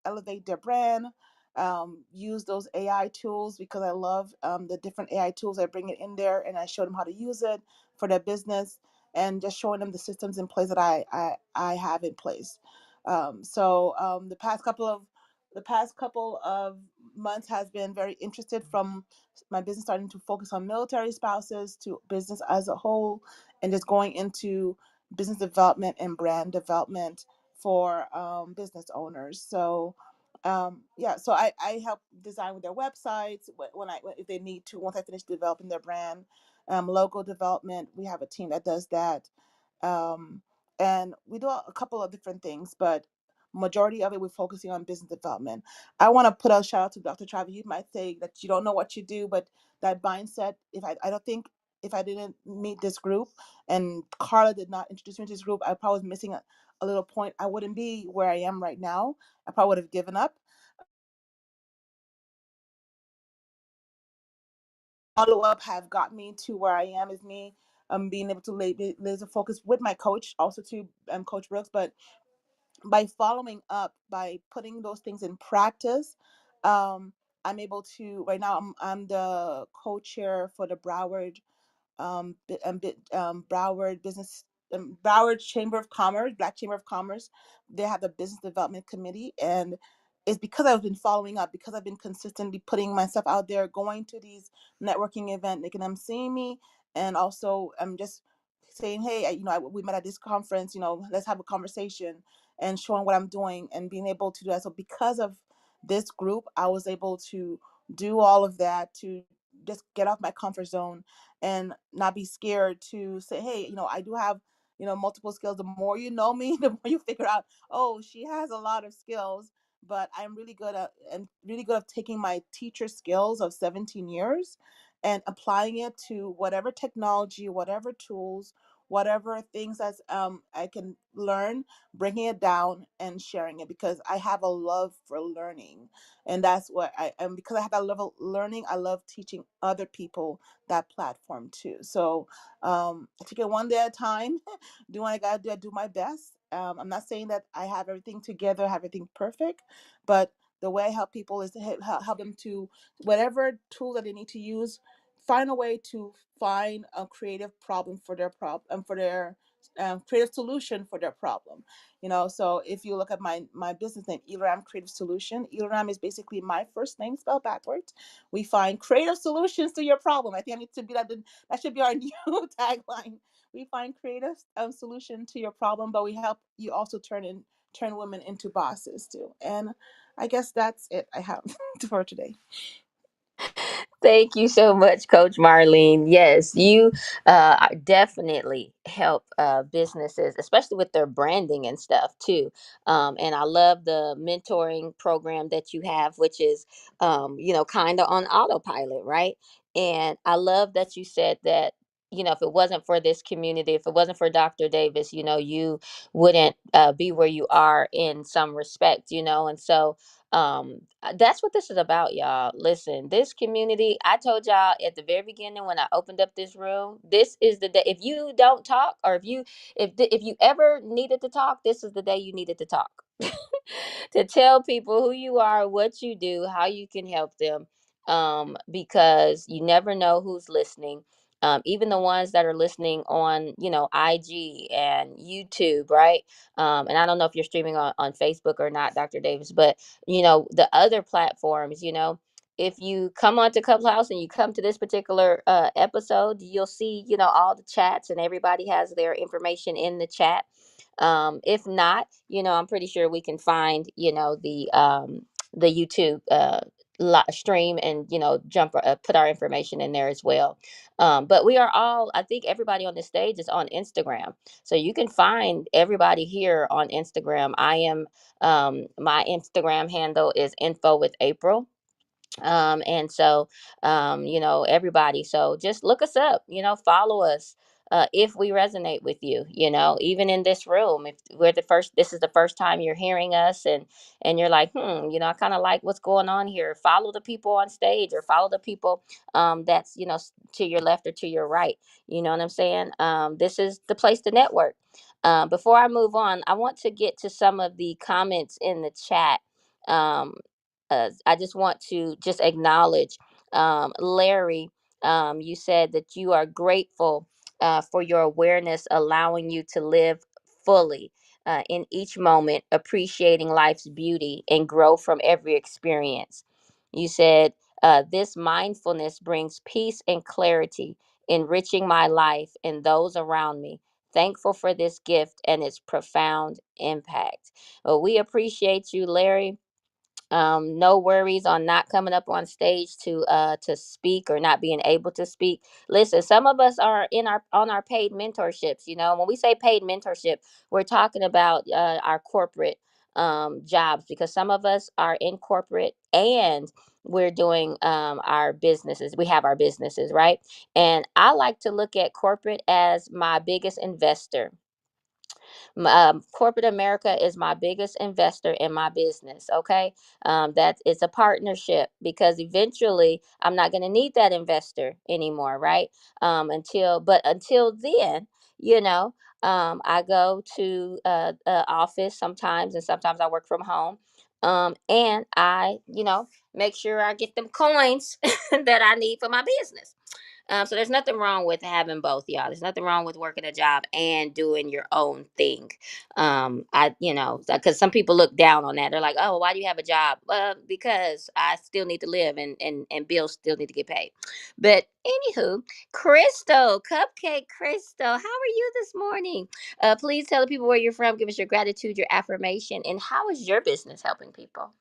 elevate their brand, use those AI tools because I love the different AI tools. I bring it in there and I show them how to use it for their business, and just showing them the systems in place that I have in place. The past couple of months has been very interested, from my business starting to focus on military spouses to business as a whole, and just going into business development and brand development for business owners. So yeah, so I help design with their websites if they need to, once I finish developing their brand. Logo development, we have a team that does that. um, and we do a couple of different things, but majority of it we're focusing on business development. I want to put a shout out to Dr. Travis. You might say that you don't know what you do, but that mindset, I don't think, if I didn't meet this group and Carla did not introduce me to this group, I probably was missing a little point. I wouldn't be where I am right now. I probably would have given up. Follow up have got me to where I am, is me being able to laser focus with my coach, also to Coach Brooks. But by following up, by putting those things in practice, I'm able to. Right now, I'm the co-chair for the Broward Business, Broward Chamber of Commerce, Black Chamber of Commerce. They have the Business Development Committee, and it's because I've been following up, because I've been consistently putting myself out there, going to these networking events, making them see me, and also I'm just saying, hey, we met at this conference, let's have a conversation, and showing what I'm doing and being able to do that. So because of this group, I was able to do all of that, to just get off my comfort zone and not be scared to say, hey, I do have, multiple skills. The more you know me, the more you figure out, oh, she has a lot of skills. But I'm really good at taking my teacher skills of 17 years and applying it to whatever technology, whatever tools, whatever things that I can learn, bringing it down and sharing it, because I have a love for learning. And that's what I am. Because I have that love of learning, I love teaching other people that platform too. So I take it one day at a time, do what I gotta do. I do my best. I'm not saying that I have everything together, have everything perfect, but the way I help people is to help them to, whatever tool that they need to use, find a way to find a creative problem for their problem, for their creative solution for their problem. So if you look at my business name, Elram Creative Solution, Elram is basically my first name spelled backwards. We find creative solutions to your problem. I think I need to be that should be our new tagline. We find creative solution to your problem, but we help you also turn women into bosses too. And I guess that's it I have for today. Thank you so much, Coach Marlene. Yes, you definitely help businesses, especially with their branding and stuff too. And I love the mentoring program that you have, which is, kind of on autopilot, right? And I love that you said that. If it wasn't for this community, if it wasn't for Dr. Davis, you wouldn't be where you are in some respect, and so that's what this is about, y'all. Listen, this community, I told y'all at the very beginning when I opened up this room, this is the day. If you don't talk, or if you ever needed to talk, this is the day you needed to talk. To tell people who you are, what you do, how you can help them, because you never know who's listening. Even the ones that are listening on, IG and YouTube, right? And I don't know if you're streaming on Facebook or not, Dr. Davis, but the other platforms, if you come onto Clubhouse and you come to this particular episode, you'll see, all the chats, and everybody has their information in the chat. If not, I'm pretty sure we can find, the YouTube stream, and jump put our information in there as well. But we are all, I think everybody on the stage is on Instagram, so you can find everybody here on Instagram. I am my Instagram handle is info with April. And so everybody, so just look us up, follow us. If we resonate with you, even in this room, if we're the first this is the first time you're hearing us, and you're like, I kind of like what's going on here, follow the people on stage, or follow the people that's to your left or to your right. You know what I'm saying? This is the place to network. Before I move on, I want to get to some of the comments in the chat. um, I just want to just acknowledge, Larry. You said that you are grateful for your awareness, allowing you to live fully in each moment, appreciating life's beauty, and grow from every experience. You said, this mindfulness brings peace and clarity, enriching my life and those around me. Thankful for this gift and its profound impact. Well, we appreciate you, Larry. No worries on not coming up on stage to speak, or not being able to speak. Listen, some of us are in our on our paid mentorships. When we say paid mentorship, we're talking about our corporate jobs, because some of us are in corporate, and we're doing our businesses. We have our businesses, right? And I like to look at corporate as my biggest investor. Corporate America is my biggest investor in my business. Okay, that it's a partnership, because eventually I'm not going to need that investor anymore, right? Until then, you know, I go to office sometimes, and sometimes I work from home. And I, make sure I get them coins that I need for my business. So there's nothing wrong with having both, y'all. There's nothing wrong with working a job and doing your own thing. Because some people look down on that. They're like, "Oh, why do you have a job?" Because I still need to live, and bills still need to get paid. But anywho, Crystal, Cupcake Crystal, how are you this morning? Please tell the people where you're from. Give us your gratitude, your affirmation, and how is your business helping people?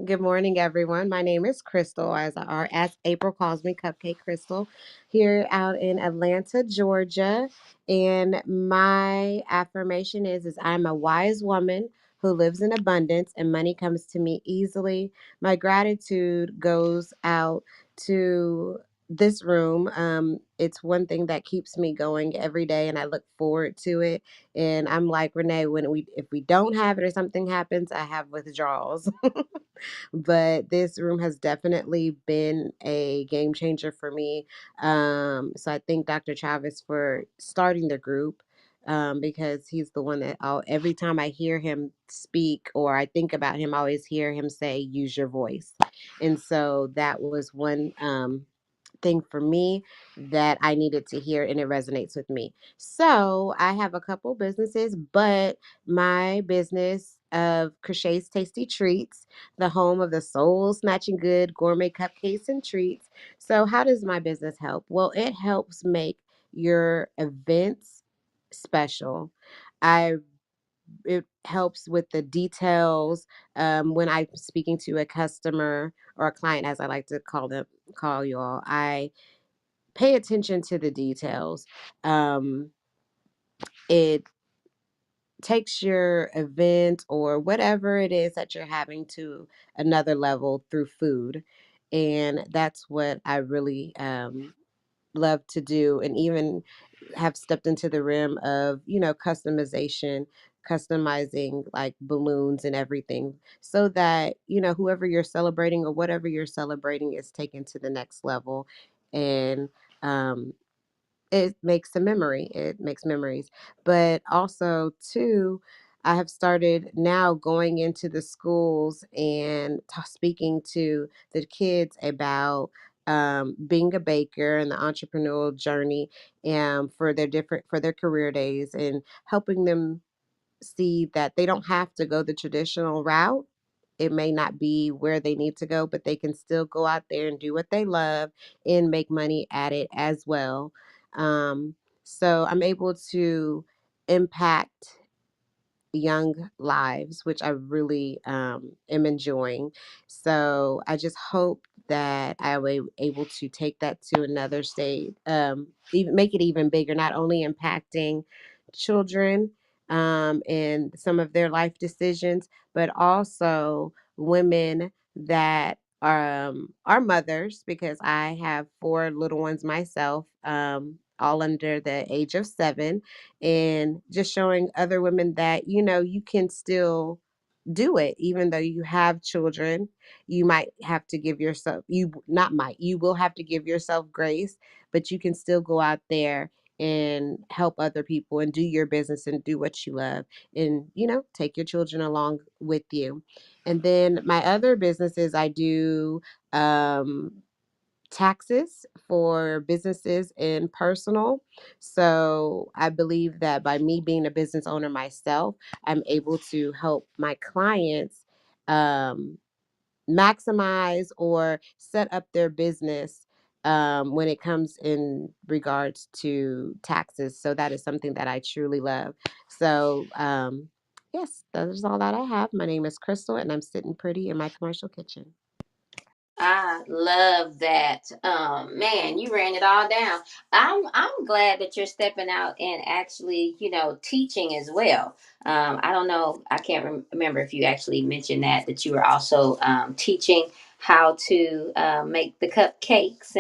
Good morning, everyone. My name is Crystal, as April calls me, Cupcake Crystal, here out in Atlanta, Georgia. And my affirmation is I'm a wise woman who lives in abundance, and money comes to me easily. My gratitude goes out to this room. It's one thing that keeps me going every day, and I look forward to it. And I'm like Renee, if we don't have it or something happens, I have withdrawals. But this room has definitely been a game changer for me. So I thank Dr. Travis for starting the group, because he's the one that every time I hear him speak or I think about him, I always hear him say, use your voice. And so that was one thing for me that I needed to hear, and it resonates with me. So I have a couple businesses, but my business of Crochet's Tasty Treats, the home of the soul snatching good gourmet cupcakes and treats. So how does my business help? Well, it helps make your events special. I It helps with the details. When I'm speaking to a customer or a client, as I like to call you all, I pay attention to the details. It takes your event or whatever it is that you're having to another level through food. And that's what I really love to do, and even have stepped into the rim of, customizing like balloons and everything, so that, whoever you're celebrating or whatever you're celebrating is taken to the next level. And um, it makes memories. But also too, I have started now going into the schools and speaking to the kids about being a baker and the entrepreneurial journey, for their career days, and helping them see that they don't have to go the traditional route it may not be where they need to go, but they can still go out there and do what they love and make money at it as well. Um, so I'm able to impact young lives, which I really am enjoying. So I just hope that I will able to take that to another state, even make it even bigger, not only impacting children and some of their life decisions, but also women that are mothers, because I have four little ones myself, all under the age of 7, and just showing other women that you can still do it even though you have children. You might have to give yourself, you not might, you will have to give yourself grace, but you can still go out there and help other people and do your business and do what you love, and take your children along with you. And then my other businesses, I do taxes for businesses and personal. So I believe that by me being a business owner myself, I'm able to help my clients um, maximize or set up their business when it comes in regards to taxes. So that is something that I truly love. So, yes, that is all that I have. My name is Crystal, and I'm sitting pretty in my commercial kitchen. I love that. Man, you ran it all down. I'm glad that you're stepping out and actually, teaching as well. I don't know. I can't remember if you actually mentioned that you were also teaching how to make the cupcakes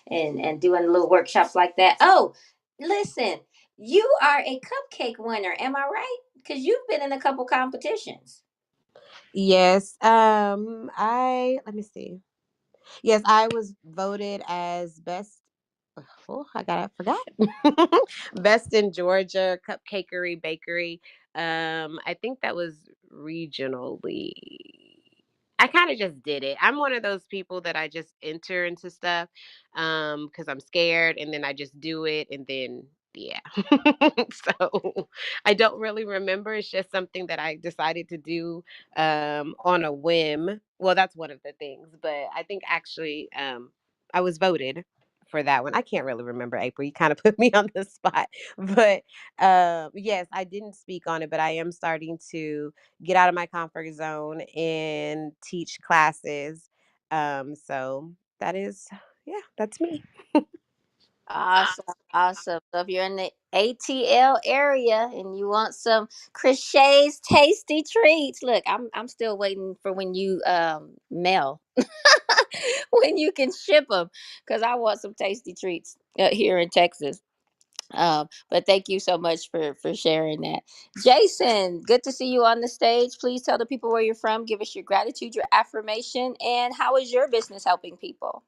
and doing little workshops like that. Oh, listen, you are a cupcake winner. Am I right? Because you've been in a couple competitions. Yes. I let me see. Yes, I was voted as best. Oh, I forgot. Best in Georgia cupcakery bakery. I think that was regionally. I kind of just did it. I'm one of those people that I just enter into stuff because I'm scared, and then I just do it, and then yeah. So I don't really remember. It's just something that I decided to do on a whim. Well, that's one of the things, but I think actually I was voted for that one. I can't really remember, April. You kind of put me on the spot. But yes, I didn't speak on it, but I am starting to get out of my comfort zone and teach classes. So that is, yeah, that's me. Awesome, awesome. So if you're in the ATL area and you want some Crochet's tasty treats, look, I'm still waiting for when you mail when you can ship them, because I want some tasty treats here in Texas. But thank you so much for sharing that, Jason. Good to see you on the stage. Please tell the people where you're from. Give us your gratitude, your affirmation, and how is your business helping people?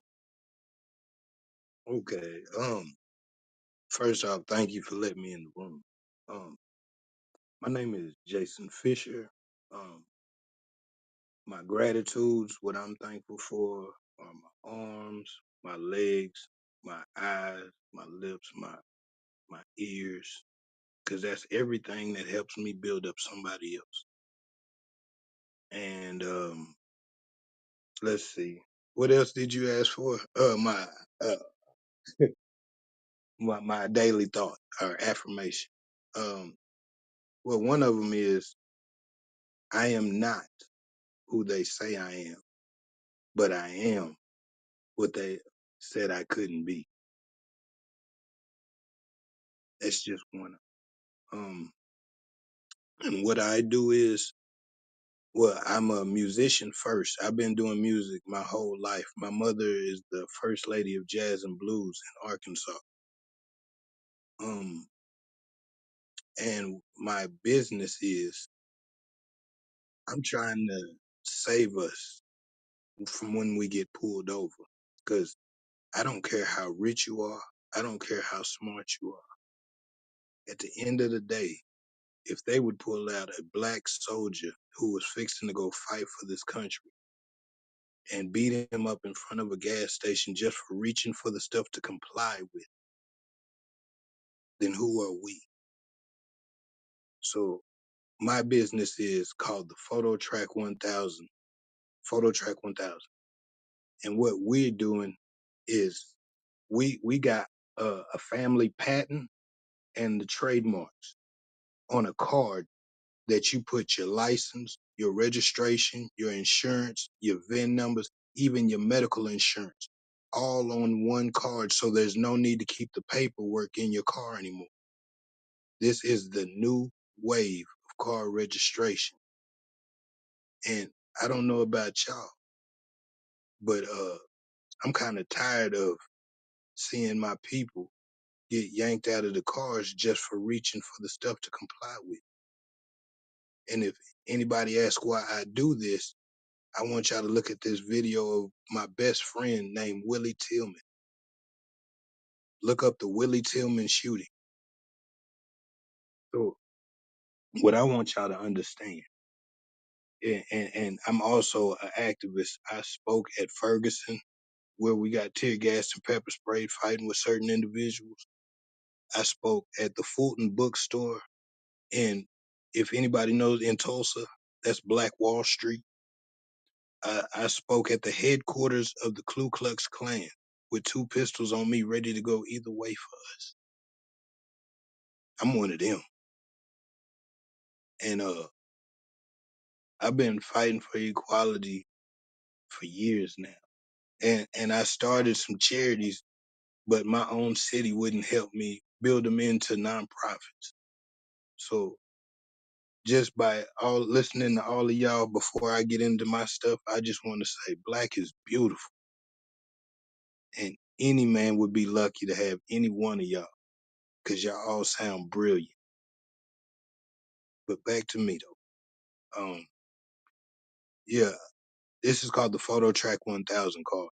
Okay. First off, thank you for letting me in the room. Um, my name is Jason Fisher. Um, my gratitudes, what I'm thankful for, are my arms, my legs, my eyes, my lips, my ears, because that's everything that helps me build up somebody else. And let's see, what else did you ask for? Uh, my daily thought or affirmation. Um, well, one of them is I am not who they say I am, but I am what they said I couldn't be. That's just one. And what I do is, well, I'm a musician first. I've been doing music my whole life. My mother is the first lady of jazz and blues in Arkansas. Um, and my business is I'm trying to save us from when we get pulled over. Because I don't care how rich you are. I don't care how smart you are. At the end of the day, if they would pull out a black soldier who was fixing to go fight for this country and beat him up in front of a gas station just for reaching for the stuff to comply with, then who are we? So my business is called the Photo Track 1000. Photo Track 1000. And what we're doing is we got a family patent and the trademarks on a card that you put your license, your registration, your insurance, your VIN numbers, even your medical insurance, all on one card. So there's no need to keep the paperwork in your car anymore. This is the new wave of car registration. And I don't know about y'all, but I'm kind of tired of seeing my people get yanked out of the cars just for reaching for the stuff to comply with. And if anybody asks why I do this, I want y'all to look at this video of my best friend named Willie Tillman. Look up the Willie Tillman shooting. So what I want y'all to understand, and I'm also an activist. I spoke at Ferguson where we got tear gas and pepper spray fighting with certain individuals. I spoke at the Fulton bookstore, and if anybody knows in Tulsa, that's Black Wall Street. I spoke at the headquarters of the Ku Klux Klan with two pistols on me ready to go either way for us. I'm one of them. And I've been fighting for equality for years now. And I started some charities, but my own city wouldn't help me build them into nonprofits. So just by all listening to all of y'all before I get into my stuff, I just want to say black is beautiful. And any man would be lucky to have any one of y'all, because y'all all sound brilliant. But back to me though. Yeah, this is called the Photo Track 1000 card.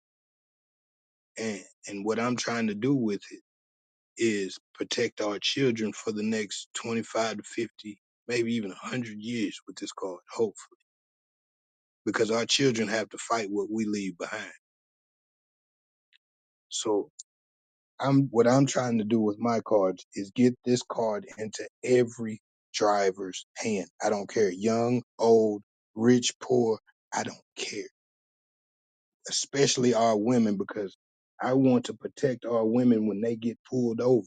And what I'm trying to do with it is protect our children for the next 25 to 50, maybe even 100 years with this card, hopefully. Because our children have to fight what we leave behind. So what I'm trying to do with my cards is get this card into every driver's hand. I don't care, young, old, rich, poor, I don't care. Especially our women, because I want to protect our women when they get pulled over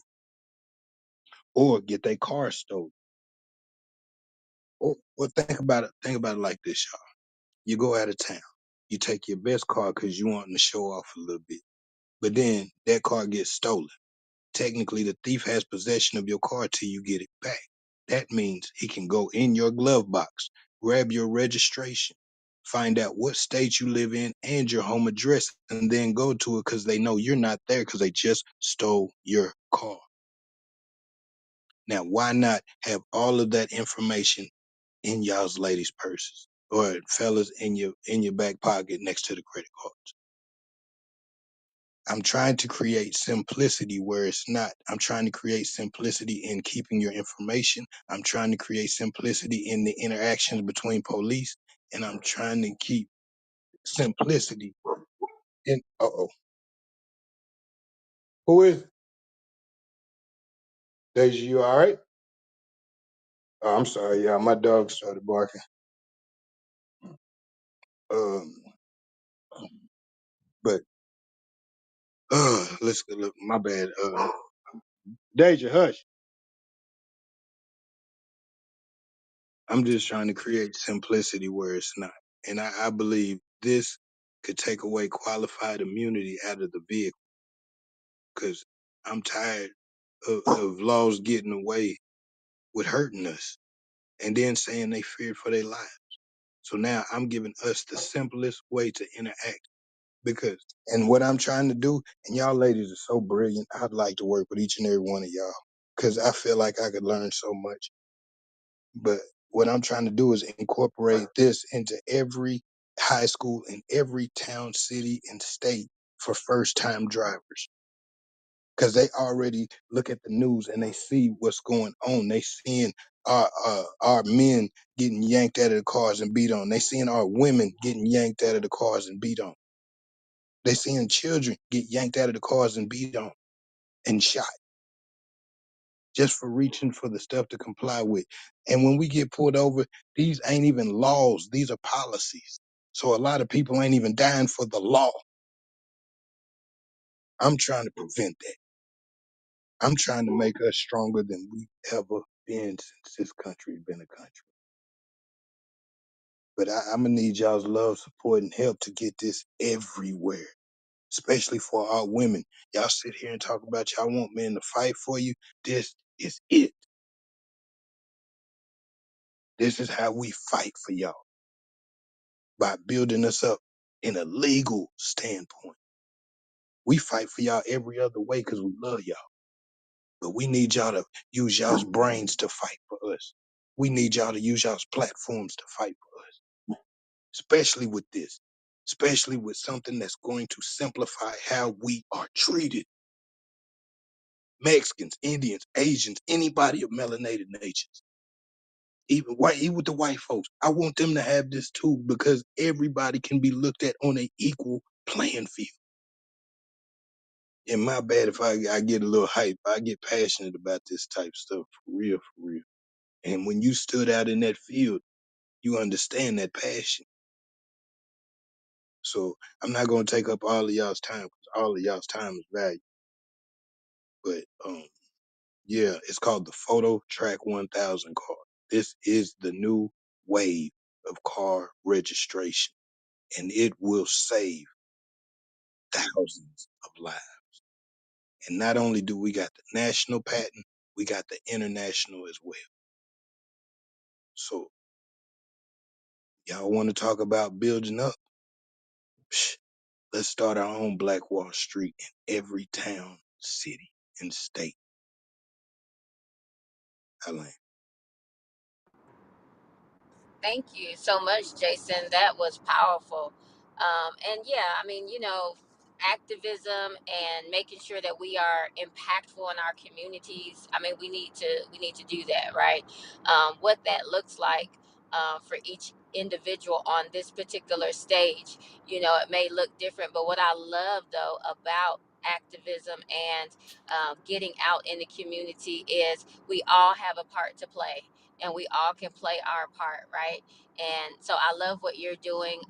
or get their car stolen. Or think about it. Think about it like this, y'all. You go out of town. You take your best car because you want to show off a little bit. But then that car gets stolen. Technically, the thief has possession of your car till you get it back. That means he can go in your glove box, grab your registration, find out what state you live in and your home address, and then go to it because they know you're not there because they just stole your car. Now, why not have all of that information in y'all's ladies' purses or fellas in your back pocket next to the credit cards? I'm trying to create simplicity where it's not. I'm trying to create simplicity in keeping your information. I'm trying to create simplicity in the interactions between police, and I'm trying to keep simplicity in. Who is Deja? You all right? Oh, I'm sorry, y'all. My dog started barking. Um, but let's go. Look, my bad. Deja, hush. I'm just trying to create simplicity where it's not. And I believe this could take away qualified immunity out of the vehicle because I'm tired of laws getting away with hurting us and then saying they feared for their lives. So now I'm giving us the simplest way to interact and what I'm trying to do, and y'all ladies are so brilliant. I'd like to work with each and every one of y'all because I feel like I could learn so much. But what I'm trying to do is incorporate this into every high school in every town, city, and state for first-time drivers. Because they already look at the news and they see what's going on. They seeing our men getting yanked out of the cars and beat on. They seeing our women getting yanked out of the cars and beat on. They seeing children get yanked out of the cars and beat on and shot just for reaching for the stuff to comply with. And when we get pulled over, these ain't even laws. These are policies. So a lot of people ain't even dying for the law. I'm trying to prevent that. I'm trying to make us stronger than we've ever been since this country's been a country. But I'm gonna need y'all's love, support, and help to get this everywhere, especially for our women. Y'all sit here and talk about y'all want men to fight for you. This is it. This is how we fight for y'all, by building us up in a legal standpoint. We fight for y'all every other way because we love y'all. But we need y'all to use y'all's brains to fight for us. We need y'all to use y'all's platforms to fight for us, especially with this, especially with something that's going to simplify how we are treated. Mexicans, Indians, Asians, anybody of melanated natures, even white, even with the white folks. I want them to have this too because everybody can be looked at on an equal playing field. And my bad if I get a little hype. I get passionate about this type of stuff for real, for real. And when you stood out in that field, you understand that passion. So I'm not gonna take up all of y'all's time because all of y'all's time is valuable. But yeah, it's called the Photo Track 1000 car. This is the new wave of car registration, and it will save thousands of lives. And not only do we got the national patent, we got the international as well. So y'all want to talk about building up? Psh, let's start our own Black Wall Street in every town, city, and state. I land. Thank you so much, Jason. That was powerful. And yeah, I mean, activism and making sure that we are impactful in our communities. I mean, we need to do that, right? What that looks like for each individual on this particular stage, it may look different. But what I love though about activism and getting out in the community is we all have a part to play and we all can play our part, right? And so I love what you're doing.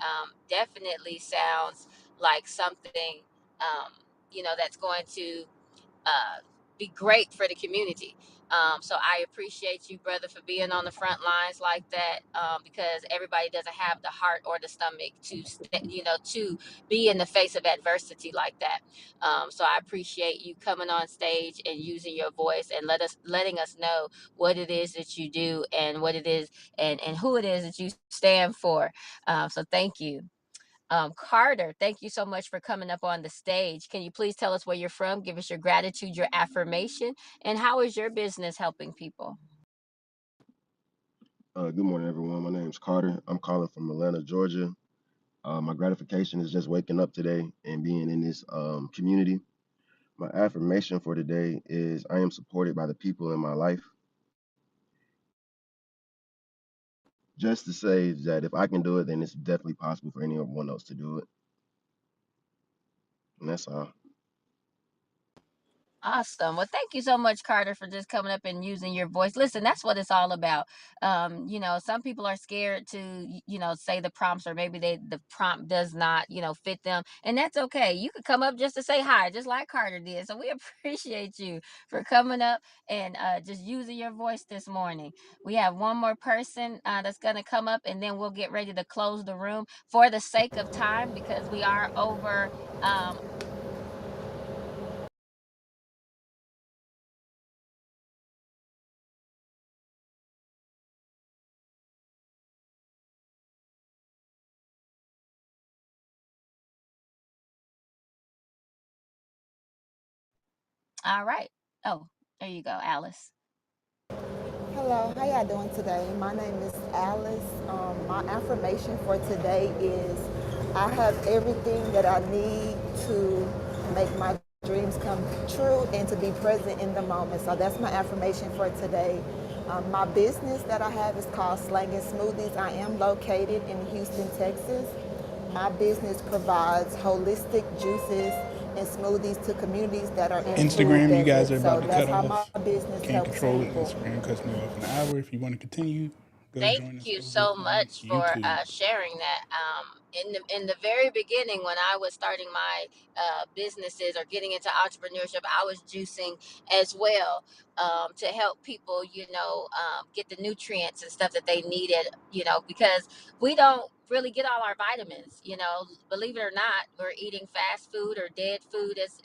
Definitely sounds like something, that's going to uh, be great for the community. So I appreciate you, brother, for being on the front lines like that, because everybody doesn't have the heart or the stomach to be in the face of adversity like that. So I appreciate you coming on stage and using your voice and letting us know what it is that you do and what it is and who it is that you stand for. So thank you. Carter, thank you so much for coming up on the stage. Can you please tell us where you're from? Give us your gratitude, your affirmation, and how is your business helping people? Good morning, everyone. My name is Carter. I'm calling from Atlanta, Georgia. My gratification is just waking up today and being in this community. My affirmation for today is I am supported by the people in my life. Just to say that if I can do it, then it's definitely possible for anyone else to do it. And that's all. Awesome. Well, thank you so much, Carter, for just coming up and using your voice. Listen, that's what it's all about. Some people are scared to, say the prompts, or maybe the prompt does not, fit them, and that's okay. You could come up just to say hi, just like Carter did. So we appreciate you for coming up and just using your voice this morning. We have one more person that's gonna come up, and then we'll get ready to close the room for the sake of time because we are over. Um, all right. Oh, there you go, Alice. Hello, how y'all doing today? My name is Alice. My affirmation for today is I have everything that I need to make my dreams come true and to be present in the moment. So that's my affirmation for today. My business that I have is called Slangin' Smoothies. I am located in Houston, Texas. My business provides holistic juices and smoothies to communities that are in food Instagram, you guys deserts. are So about to that's cut how my off. business Can't helps control it. people. Instagram cuts me off an hour. If you want to continue, go Thank join us you over so on much for YouTube. sharing that. In the very beginning, when I was starting my businesses or getting into entrepreneurship, I was juicing as well, to help people, get the nutrients and stuff that they needed, because we don't really get all our vitamins. Believe it or not, we're eating fast food or dead food, as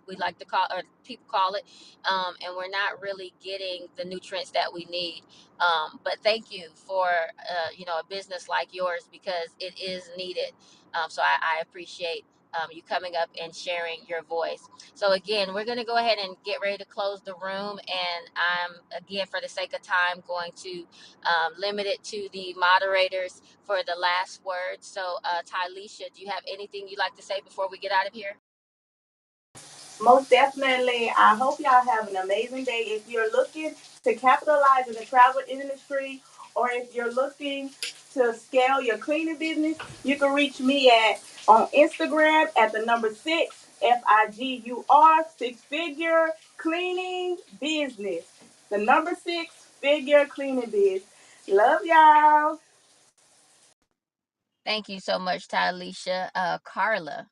we like to call, or people call it, and we're not really getting the nutrients that we need. But thank you for a business like yours, because it is needed. So I appreciate you coming up and sharing your voice. So again, we're going to go ahead and get ready to close the room, and I'm, again, for the sake of time, going to limit it to the moderators for the last word. So Tylisha, do you have anything you'd like to say before we get out of here? Most definitely. I hope y'all have an amazing day. If you're looking to capitalize in the travel industry, or if you're looking to scale your cleaning business, you can reach me at on Instagram at the number 6FIGUR, six figure cleaning business. The number 6 figure cleaning business. Love y'all. Thank you so much, Tylisha. Carla.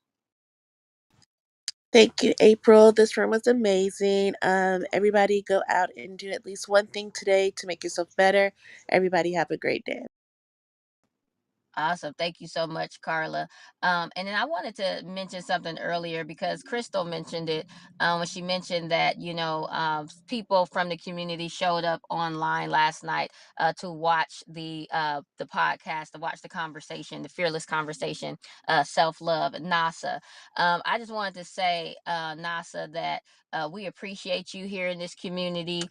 Thank you, April. This room was amazing. Everybody go out and do at least one thing today to make yourself better. Everybody have a great day. Awesome. Thank you so much, Carla. And then I wanted to mention something earlier, because Crystal mentioned it, when she mentioned that, people from the community showed up online last night to watch the podcast, to watch the conversation, the fearless conversation, self-love, NASA. I just wanted to say, NASA, that we appreciate you here in this community,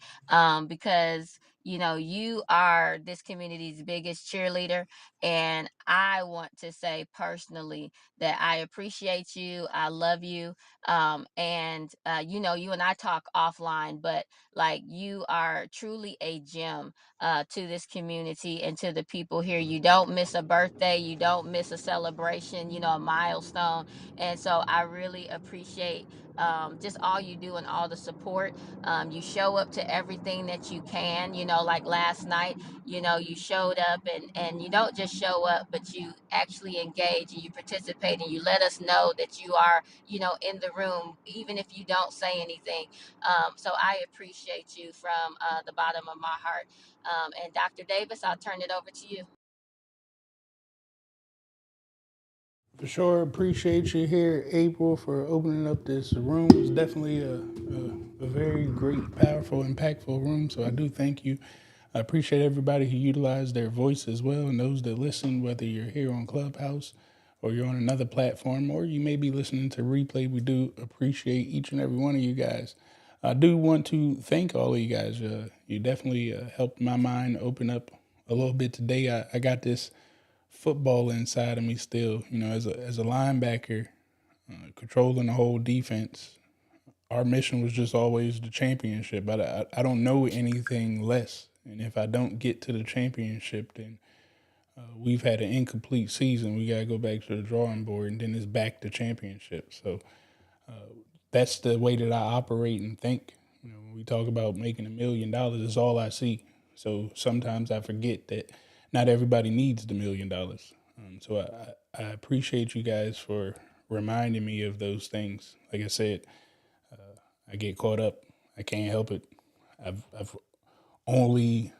because, you are this community's biggest cheerleader. And I want to say personally that I appreciate you. I love you. And, you and I talk offline, but like, you are truly a gem to this community and to the people here. You don't miss a birthday, you don't miss a celebration, a milestone. And so I really appreciate just all you do and all the support. You show up to everything that you can, like last night. You showed up, and you don't just show up, but you actually engage and you participate, and you let us know that you are, in the room, even if you don't say anything. So I appreciate you from the bottom of my heart. And Dr. Davis, I'll turn it over to you. For sure, appreciate you here, April, for opening up this room. It's definitely a very great, powerful, impactful room. So I do thank you. I appreciate everybody who utilized their voice as well, and those that listen, whether you're here on Clubhouse or you're on another platform, or you may be listening to replay. We do appreciate each and every one of you guys. I do want to thank all of you guys. You definitely helped my mind open up a little bit today. I got this football inside of me still. As a linebacker, controlling the whole defense. Our mission was just always the championship, but I don't know anything less. And if I don't get to the championship, then we've had an incomplete season. We got to go back to the drawing board, and then it's back to championship. So that's the way that I operate and think. When we talk about making $1 million, it's all I see. So sometimes I forget that not everybody needs the $1 million. So I appreciate you guys for reminding me of those things. Like I said, I get caught up. I can't help it. I've only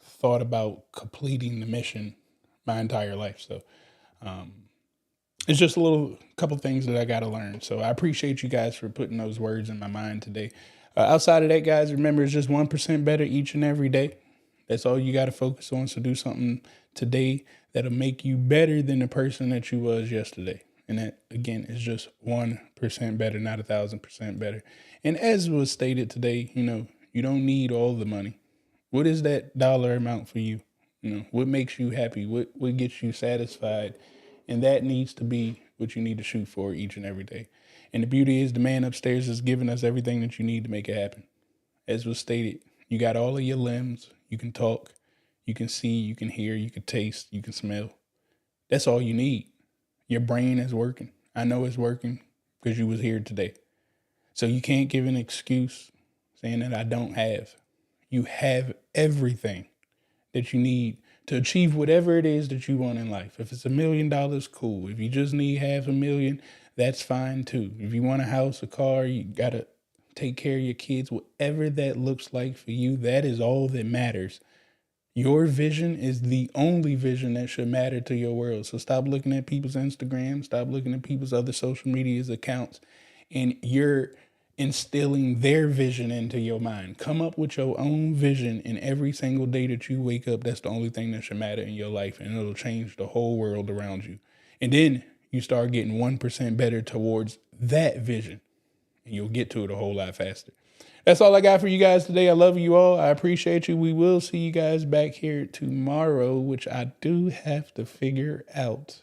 thought about completing the mission my entire life. So it's just a little couple things that I got to learn. So I appreciate you guys for putting those words in my mind today. Outside of that, guys, remember, it's just 1% better each and every day. That's all you got to focus on. So do something today that'll make you better than the person that you was yesterday. And that, again, is just 1% better, not 1,000% better. And as was stated today, you don't need all the money. What is that dollar amount for you? What makes you happy? What gets you satisfied? And that needs to be what you need to shoot for each and every day. And the beauty is the man upstairs is giving us everything that you need to make it happen. As was stated, you got all of your limbs. You can talk, you can see, you can hear, you can taste, you can smell. That's all you need. Your brain is working. I know it's working because you was here today. So you can't give an excuse saying that I don't have. You have everything that you need to achieve whatever it is that you want in life. If it's $1 million, cool. If you just need half a million, that's fine too. If you want a house, a car, you gotta take care of your kids, whatever that looks like for you, that is all that matters. Your vision is the only vision that should matter to your world. So stop looking at people's Instagram, stop looking at people's other social media's accounts, and you're instilling their vision into your mind. Come up with your own vision, and every single day that you wake up, that's the only thing that should matter in your life, and it'll change the whole world around you. And then you start getting 1% better towards that vision, and you'll get to it a whole lot faster. That's all I got for you guys today. I love you all. I appreciate you. We will see you guys back here tomorrow, which I do have to figure out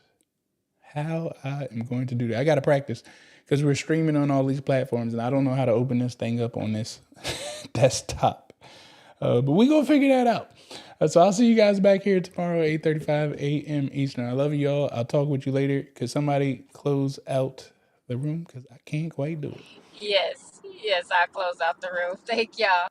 how I am going to do that. I got to practice because we're streaming on all these platforms, and I don't know how to open this thing up on this desktop. But we going to figure that out. So I'll see you guys back here tomorrow, 8:35 a.m. Eastern. I love you all. I'll talk with you later. Could somebody close out the room? Because I can't quite do it. Yes, yes, I close out the room. Thank y'all.